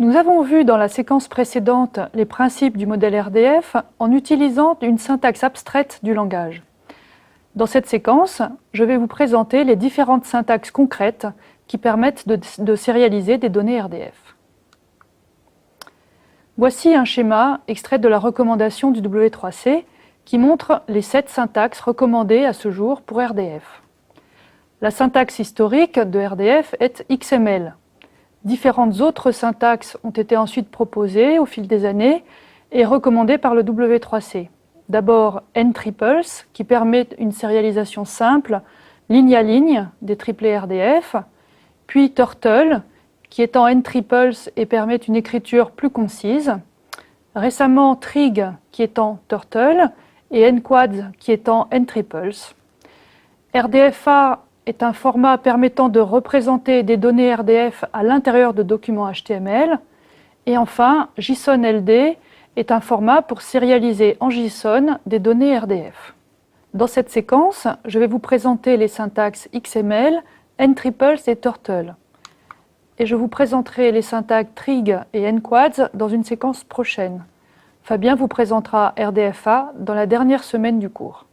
Nous avons vu dans la séquence précédente les principes du modèle RDF en utilisant une syntaxe abstraite du langage. Dans cette séquence, je vais vous présenter les différentes syntaxes concrètes qui permettent de sérialiser des données RDF. Voici un schéma extrait de la recommandation du W3C qui montre les 7 syntaxes recommandées à ce jour pour RDF. La syntaxe historique de RDF est XML. Différentes autres syntaxes ont été ensuite proposées au fil des années et recommandées par le W3C. D'abord N-triples, qui permet une sérialisation simple, ligne à ligne, des triplets RDF, puis Turtle, qui est en N-triples et permet une écriture plus concise. Récemment Trig, qui est en Turtle, et N-quads, qui est en N-triples. RDFA est un format permettant de représenter des données RDF à l'intérieur de documents HTML. Et enfin, JSON-LD est un format pour sérialiser en JSON des données RDF. Dans cette séquence, je vais vous présenter les syntaxes XML, N-triples et Turtle. Et je vous présenterai les syntaxes Trig et N-quads dans une séquence prochaine. Fabien vous présentera RDFA dans la dernière semaine du cours.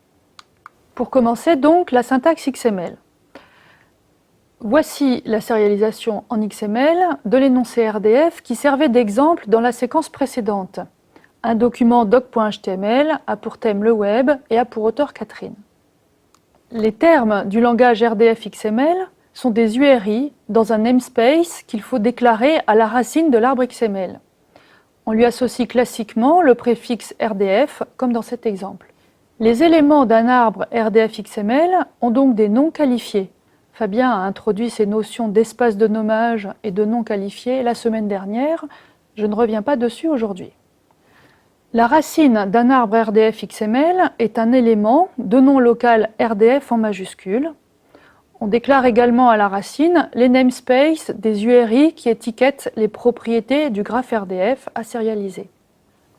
Pour commencer donc, la syntaxe XML. Voici la sérialisation en XML de l'énoncé RDF qui servait d'exemple dans la séquence précédente. Un document doc.html a pour thème le web et a pour auteur Catherine. Les termes du langage RDF XML sont des URI dans un namespace qu'il faut déclarer à la racine de l'arbre XML. On lui associe classiquement le préfixe RDF comme dans cet exemple. Les éléments d'un arbre RDF XML ont donc des noms qualifiés. Fabien a introduit ces notions d'espace de nommage et de noms qualifiés la semaine dernière. Je ne reviens pas dessus aujourd'hui. La racine d'un arbre RDF XML est un élément de nom local RDF en majuscule. On déclare également à la racine les namespaces des URI qui étiquettent les propriétés du graphe RDF à sérialiser.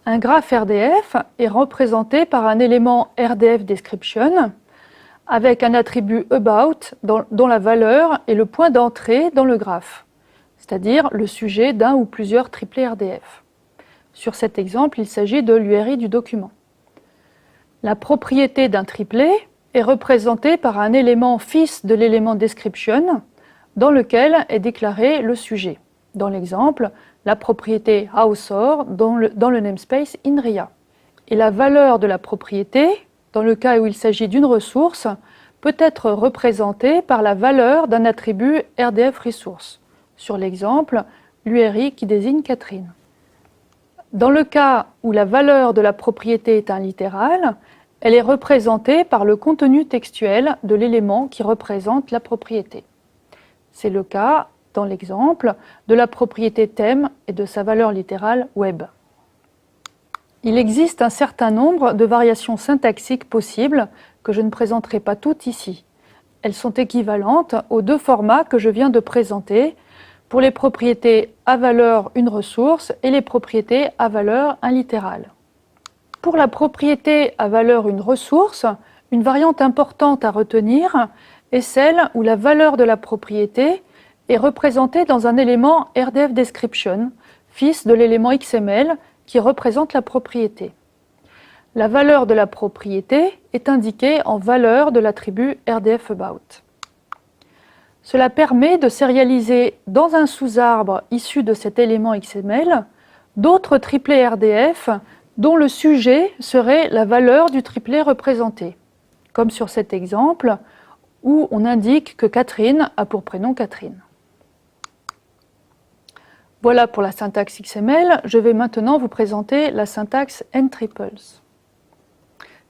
Un graphe RDF est représenté par un élément RDF description avec un attribut about dont la valeur est le point d'entrée dans le graphe, c'est-à-dire le sujet d'un ou plusieurs triplets RDF. Sur cet exemple, il s'agit de l'URI du document. La propriété d'un triplet est représentée par un élément fils de l'élément description dans lequel est déclaré le sujet. Dans l'exemple, la propriété houseor dans le namespace INRIA. Et la valeur de la propriété, dans le cas où il s'agit d'une ressource, peut être représentée par la valeur d'un attribut RDF resource. Sur l'exemple, l'URI qui désigne Catherine. Dans le cas où la valeur de la propriété est un littéral, elle est représentée par le contenu textuel de l'élément qui représente la propriété. C'est le cas, dans l'exemple, de la propriété thème et de sa valeur littérale web. Il existe un certain nombre de variations syntaxiques possibles que je ne présenterai pas toutes ici. Elles sont équivalentes aux 2 formats que je viens de présenter pour les propriétés à valeur une ressource et les propriétés à valeur un littéral. Pour la propriété à valeur une ressource, une variante importante à retenir est celle où la valeur de la propriété est représentée dans un élément RDF description, fils de l'élément XML qui représente la propriété. La valeur de la propriété est indiquée en valeur de l'attribut RDF about. Cela permet de sérialiser dans un sous-arbre issu de cet élément XML d'autres triplets RDF dont le sujet serait la valeur du triplet représenté, comme sur cet exemple où on indique que Catherine a pour prénom Catherine. Voilà pour la syntaxe XML. Je vais maintenant vous présenter la syntaxe N-triples.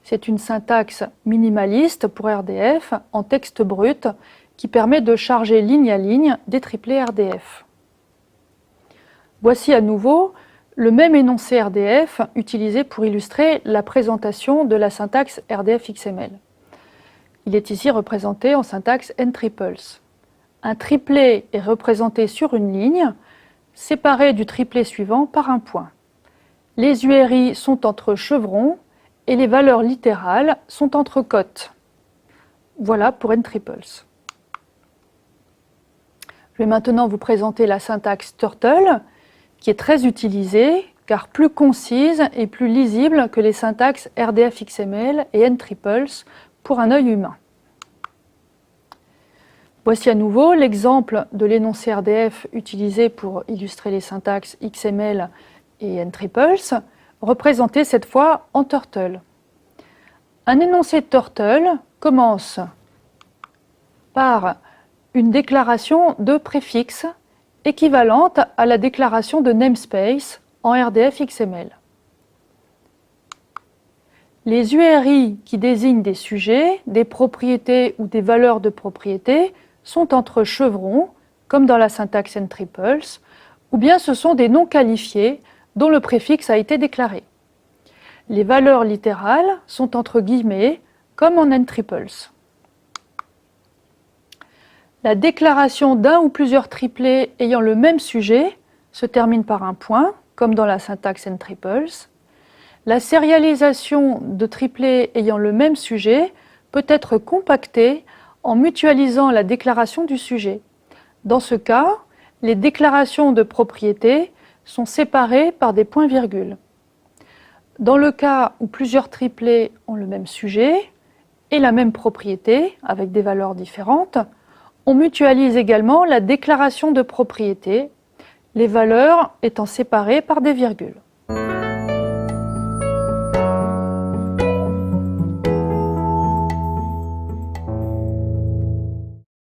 C'est une syntaxe minimaliste pour RDF en texte brut qui permet de charger ligne à ligne des triplets RDF. Voici à nouveau le même énoncé RDF utilisé pour illustrer la présentation de la syntaxe RDF XML. Il est ici représenté en syntaxe N-triples. Un triplet est représenté sur une ligne, séparé du triplet suivant par un point. Les URI sont entre chevrons et les valeurs littérales sont entre cotes. Voilà pour N-triples. Je vais maintenant vous présenter la syntaxe Turtle, qui est très utilisée car plus concise et plus lisible que les syntaxes RDF XML et ntriples pour un œil humain. Voici à nouveau l'exemple de l'énoncé RDF utilisé pour illustrer les syntaxes XML et ntriples, représenté cette fois en Turtle. Un énoncé Turtle commence par une déclaration de préfixe équivalente à la déclaration de namespace en RDF XML. Les URI qui désignent des sujets, des propriétés ou des valeurs de propriété sont entre chevrons, comme dans la syntaxe ntriples, ou bien ce sont des noms qualifiés dont le préfixe a été déclaré. Les valeurs littérales sont entre guillemets, comme en ntriples. La déclaration d'un ou plusieurs triplés ayant le même sujet se termine par un point, comme dans la syntaxe ntriples. La sérialisation de triplés ayant le même sujet peut être compactée en mutualisant la déclaration du sujet. Dans ce cas, les déclarations de propriété sont séparées par des points-virgules. Dans le cas où plusieurs triplés ont le même sujet et la même propriété avec des valeurs différentes, on mutualise également la déclaration de propriété, les valeurs étant séparées par des virgules.